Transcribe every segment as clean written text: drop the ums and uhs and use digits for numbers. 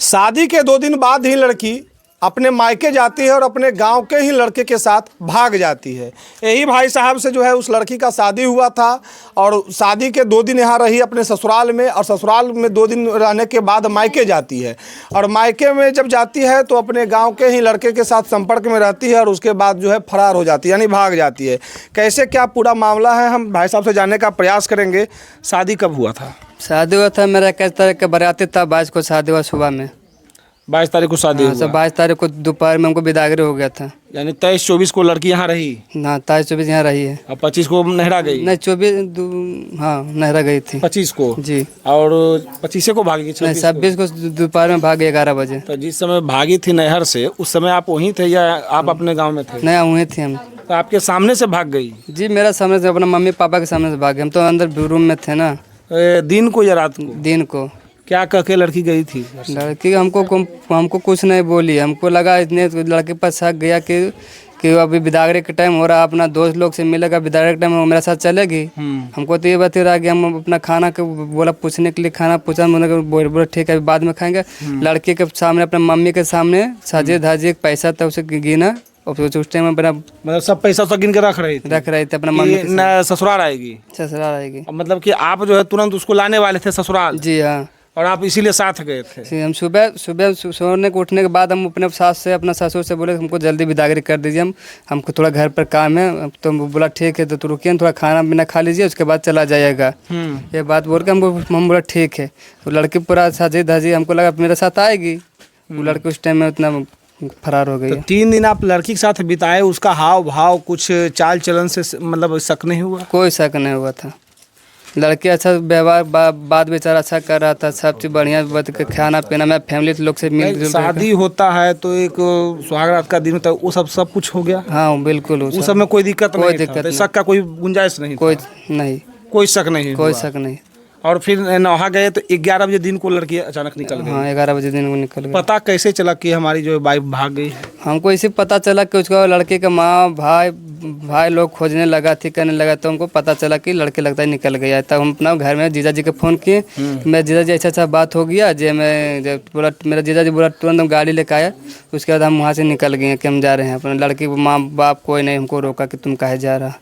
शादी के 2 दिन बाद ही लड़की अपने मायके जाती है और अपने गांव के ही लड़के के साथ भाग जाती है। यही भाई साहब से जो है उस लड़की का शादी हुआ था और शादी के 2 दिन यहाँ रही अपने ससुराल में, और ससुराल में 2 दिन रहने के बाद मायके जाती है, और मायके में जब जाती है तो अपने गांव के ही लड़के के साथ संपर्क में रहती है और उसके बाद जो है फरार हो जाती है, यानी भाग जाती है। कैसे क्या पूरा मामला है हम भाई साहब से जानने का प्रयास करेंगे। शादी कब हुआ था? शादी हुआ था मेरा 21 तारीख का बराती था, 22 को शादी हुआ सुबह में। 22 तारीख को शादी हुआ। 22 तारीख को दोपहर में हमको बिदागरी हो गया था। यानी 23-24 को लड़की यहाँ रही ना, 23-24 यहाँ रही है। और 25 को नहरा गई? नहीं 24 हाँ नहरा गई थी 25 को जी। और 25 को भागी? नहीं 26 को दोपहर में भाग गई 11 बजे। तो जिस समय भागी थी नहर से उस समय आप वहीं थे या आप अपने गांव में थे? नहीं वहीं थे हम। तो आपके सामने से भाग गई? जी मेरा सामने से, अपना मम्मी पापा के सामने से भागे। हम तो अंदर रूम में थे ना। दिन को या रात को? दिन को। क्या कह के लड़की गई थी? लड़की हमको कुछ नहीं बोली। हमको लगा इतने लड़के पर शक गया कि अभी बिदागरे के टाइम हो रहा, अपना दोस्त लोग से मिलेगा, बिदागरे के टाइम वो मेरे साथ चलेगी। हमको तो ये बता रहा कि हम अपना खाना के बोला पूछने के लिए, खाना पूछा, बोला ठीक है बाद में खाएंगे। लड़के के सामने अपने मम्मी के सामने साजे धाजे पैसा था उसे गिना, और उस टाइम में मतलब सब पैसा सब गिन के रख रही थे अपना मम्मी। ससुराल आएगी? ससुराल आएगी। मतलब कि आप जो है तुरंत उसको लाने वाले थे ससुराल? जी हाँ। और आप इसीलिए साथ गए थे? हम सुबह सोने को उठने के बाद हम अपने सास से, अपना ससुर से बोले हमको जल्दी बिदागरी कर दीजिए, हमको थोड़ा घर पर काम है। तो बोला ठीक है, तो रुकिए थोड़ा खाना पीना खा लीजिए, उसके बाद चला जाइएगा। ये बात बोल के हम बोला ठीक है। तो लड़की पूरा साजी धाजी, हमको लगा मेरे साथ आएगी। वो लड़की उस टाइम में उतना फरार हो गई। तो 3 दिन आप लड़की के साथ बिताए, उसका हाव भाव कुछ चाल चलन से मतलब शक नहीं हुआ? कोई शक नहीं हुआ था। लड़के अच्छा व्यवहार, बात विचार अच्छा कर रहा था, सब चीज़ बढ़िया, खाना पीना मैं फैमिली लोग से मिल। शादी होता है तो एक सुहागरात का दिन होता है, वो सब कुछ हो गया? हाँ बिल्कुल। उस सब में कोई दिक्कत नहीं? शक का कोई गुंजाइश नहीं? कोई नहीं, कोई शक नहीं? कोई शक नहीं। और फिर नहा गए तो 11 बजे दिन को लड़की अचानक निकल गई? हाँ 11 बजे दिन को निकल गई। पता कैसे चला कि हमारी जो वाइफ भाग गई? हमको इसी पता चला कि उसका लड़के का माँ भाई लोग खोजने लगा थी, करने लगा, तो हमको पता चला कि लड़के लगता है निकल गया। तब हम अपना घर में जीजा जी को फ़ोन किए। मेरे जीजा जी अच्छा बात हो गया जे, मैं बोला मेरा जीजा जी बोला तुरंत हम गाड़ी लेकर आया। उसके बाद हम वहाँ से निकल गए कि हम जा रहे हैं। अपने लड़के को माँ बाप कोई नहीं हमको रोका कि तुम काहे जा रहा।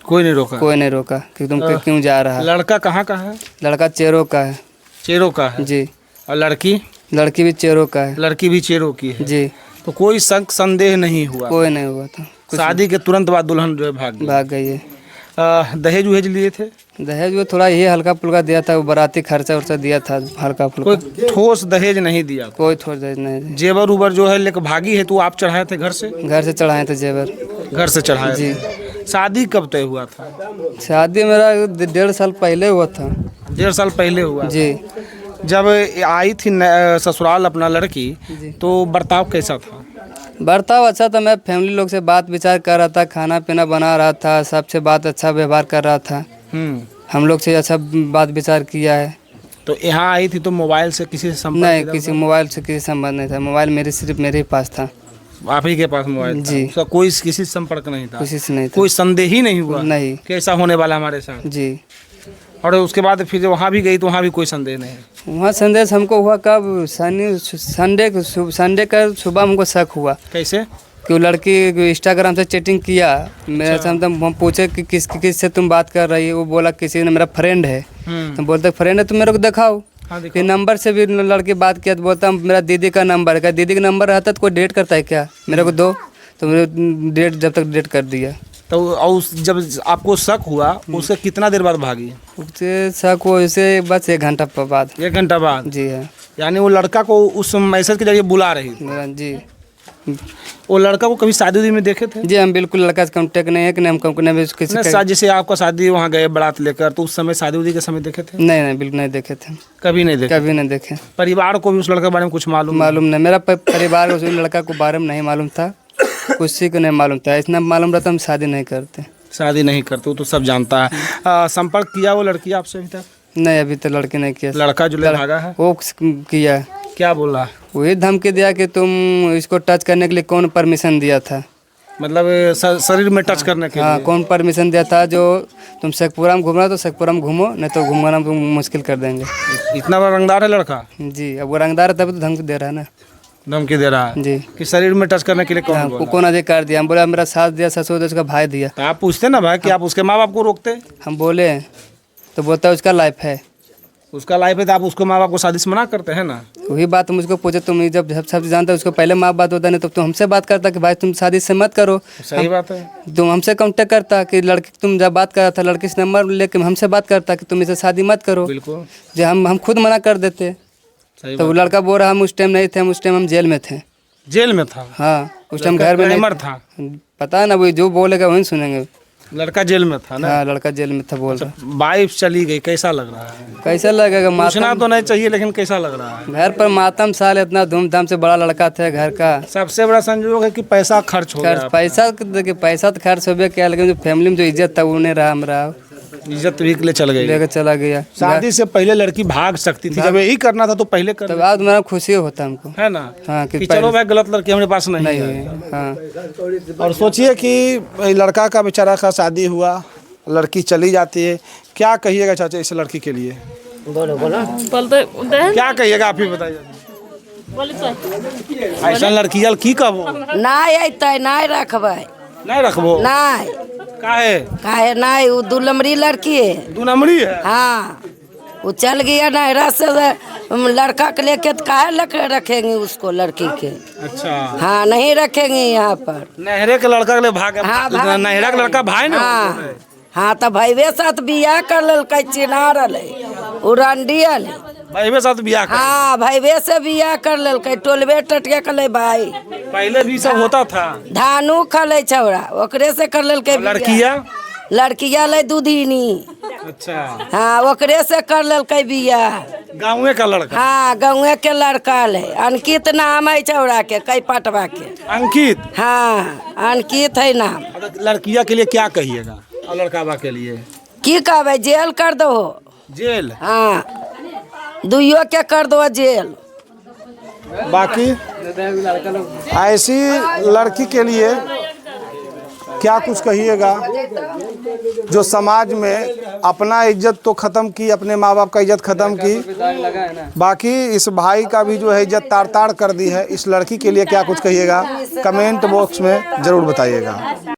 कोई नहीं रोका? कोई नहीं रोका कि तुम क्यों जा रहा है। लड़का कहाँ का है? लड़का चेरो का है। चेरो का है जी। और लड़की? लड़की भी चेरो का है। लड़की भी चेरो की है जी। तो कोई शक संदेह नहीं हुआ? कोई नहीं हुआ था। शादी के तुरंत बाद दुल्हन जो है भाग गई है। दहेज वहेज लिए थे? दहेज वो थोड़ा ये हल्का फुल्का दिया था, वो बाराती खर्चा वर्चा दिया था हल्का फुल्का। कोई ठोस दहेज नहीं दिया? कोई ठोस दहेज नहीं। जेवर उबर जो है लेकर भागी है तो आप चढ़ाए थे घर से? घर से चढ़ाए थे जेवर। घर से चढ़ाए जी। शादी कब तय हुआ था? शादी मेरा 1.5 साल पहले हुआ था। 1.5 साल पहले हुआ जी। जब आई थी ससुराल अपना लड़की तो बर्ताव कैसा था? बर्ताव अच्छा था। मैं फैमिली लोग से बात विचार कर रहा था, खाना पीना बना रहा था, सबसे बात अच्छा व्यवहार कर रहा था। हम लोग से अच्छा बात विचार किया है। तो यहाँ आई थी तो मोबाइल से किसी से संपर्क नहीं? किसी मोबाइल से किसी संबंध नहीं था। मोबाइल सिर्फ मेरे ही पास था। आप ही के पास मोबाइल जी? उसका कोई किसी से संपर्क नहीं था? किसी से नहीं था। कोई संदेह ही नहीं हुआ? नहीं। कैसा होने वाला हमारे साथ? जी। और उसके बाद फिर वहाँ भी गई तो वहाँ भी कोई संदेह नहीं? वहाँ संदेश हमको हुआ कब? संडे का सुबह हमको शक हुआ। कैसे? कि वो लड़की इंस्टाग्राम से चैटिंग किया मेरे साथ। हम पूछे कि किस से तुम बात कर रही है। वो बोला किसी ने, मेरा फ्रेंड है। तो बोलते फ्रेंड है तुम मेरे को दिखाओ। फिर नंबर से भी लड़की बात किया तो बोलता मेरा दीदी का नंबर है। क्या दीदी का नंबर रहता तो कोई डेट करता है क्या? मेरे को दो। तो मेरे डेट जब तक डेट कर दिया। तो और जब आपको शक हुआ उससे कितना देर बाद भागी? उससे शक हुआ उसे बस 1 घंटा बाद। 1 घंटा बाद? जी हाँ। यानी वो लड़का को उस मैसेज के जरिए बुला रही थी? जी। वो लड़का को कभी शादी में देखे थे? जी हम बिल्कुल लड़का से कांटेक्ट नहीं है कि हम किसी जैसे आपका शादी वहाँ गए बारात लेकर तो उस समय शादी के समय देखे थे? नहीं बिल्कुल नहीं देखे थे। कभी नहीं देखे? कभी नहीं देखे। परिवार को भी उस लड़के के बारे में कुछ मालूम नहीं? मेरा परिवार उस लड़का को बारे में नहीं मालूम था, किसी को नहीं मालूम था। इतना मालूम रहता हम शादी नहीं करते। शादी नहीं करते तो सब जानता है। संपर्क किया वो लड़की आपसे अभी तक? नहीं अभी तक लड़की नहीं किया। लड़का जो भागा है वो किया। क्या बोला? वही धमकी दिया कि तुम इसको टच करने के लिए कौन परमिशन दिया था। मतलब शरीर में टच करने के हाँ, लिए। कौन परमिशन दिया था जो तुम शेखपुरा में घूमना तो शेखपुरा में घूमो, नहीं तो घूमना मुश्किल कर देंगे। इतना बड़ा रंगदार है लड़का, जी, अब वो रंगदार है तभी तो धमकी दे रहा है ना। धमकी दे रहा है जी, कि शरीर में टच करने के लिए कौन हाँ, बोला? कौन अधिकार दिया? हम बोला मेरा साथ दिया, ससुर दिया, उसका भाई दिया। तो आप पूछते ना भाई कि आप उसके माँ बाप को रोकते? हम बोले तो बोलता है उसका लाइफ है। उसका लाइफ है तो आप उसको माँ बाप को शादी से मना करते हैं ना। वही बात मुझको पूछे, तुम जब सब जानते हो उसको पहले माँ बात होता नहीं तो तुम हमसे बात करता कि भाई तुम शादी से मत करो। सही बात है। तुम हमसे कांटेक्ट करता कि लड़की, तुम जब बात कर रहा था लड़की से नंबर लेके हमसे बात करता कि तुम इसे शादी मत करो। बिल्कुल जो हम खुद मना कर देते। सही तो वो बात। लड़का बोल रहा हम उस टाइम नहीं थे, हम उस टाइम हम जेल में थे। जेल में था? हाँ, उस टाइम घर में नहीं था। पता है ना, वही जो बोलेगा वही सुनेंगे। लड़का जेल में था ना? हाँ, लड़का जेल में था बोल रहा। वाइफ चली गई, कैसा लग रहा है? कैसा लगेगा? पूछना तो नहीं चाहिए लेकिन कैसा लग रहा है? घर पर मातम साल इतना धूमधाम से बड़ा लड़का था घर का। सबसे बड़ा संयोग है कि पैसा खर्च हो गया। पैसा देखिए, पैसा तो खर्च हो गया क्या, लेकिन जो फैमिली में जो इज्जत था वो नहीं रहा हमारा, इज्जत भी ले चल गई। लेकर चला गया। शादी से पहले लड़की भाग सकती थी, जब यही करना था तो पहले कर, तब आज तुम्हारा खुशी होता हमको, है ना? हाँ, कि चलो भाई गलत लड़की हमारे पास नहीं नहीं है। हुई। हाँ, और सोचिए कि लड़का का बेचारा का शादी हुआ, लड़की चली जाती है, क्या कहिएगा चाचा इस लड़की के लिए? बोलते क्या कहिएगा आप ही बताइए। ऐसा लड़की जल की कहो नहीं अतै, नहीं रखबै, नहीं रखबो? नहीं काहे? काहे नहीं, वो दू नंबरी लड़की है। 2 नंबरी है? हाँ, वो चल गया नहरा से लड़का के लेके, तो काहे रखेंगे उसको, लड़की के? अच्छा, हाँ, नहीं रखेंगे यहाँ पर। नहरे के लड़का के लिए भाग हाँ, गया। नहरा के लड़का भाई ना? हाँ हाँ, तो भाईवे साथ बियाह कर ललकै, चिन्हा रहलै, उरंडी रहलै। भाई साथ बियाह कर? हाँ, भाईवे से बियाह कर ललकै, टोलबे टटिया कले भाई। पहले भी सब होता था। धानु खलै छौड़ा, ओकरे से कर ललकै बियाह। लड़किया? लड़किया लै दूधिनी। अच्छा, हाँ, ओकरे से कर ललकै बियाह। गाँव का लड़का? हाँ, गाँवे के लड़का ले, अंकित नाम है छौड़ा के, कई पटवा के। अंकित? हाँ, अंकित है नाम। लड़किया के लिए क्या कहिएगा और लड़कावा के लिए? की कहबै, जेल कर दो। जेल? हाँ, दुइयो के कर दो जेल। बाकी ऐसी लड़की के लिए क्या कुछ कहिएगा जो समाज में अपना इज्जत तो ख़त्म की, अपने माँ बाप का इज्जत ख़त्म की, बाकी इस भाई का भी जो है इज्जत तार तार कर दी है। इस लड़की के लिए क्या कुछ कहिएगा, कमेंट बॉक्स में ज़रूर बताइएगा।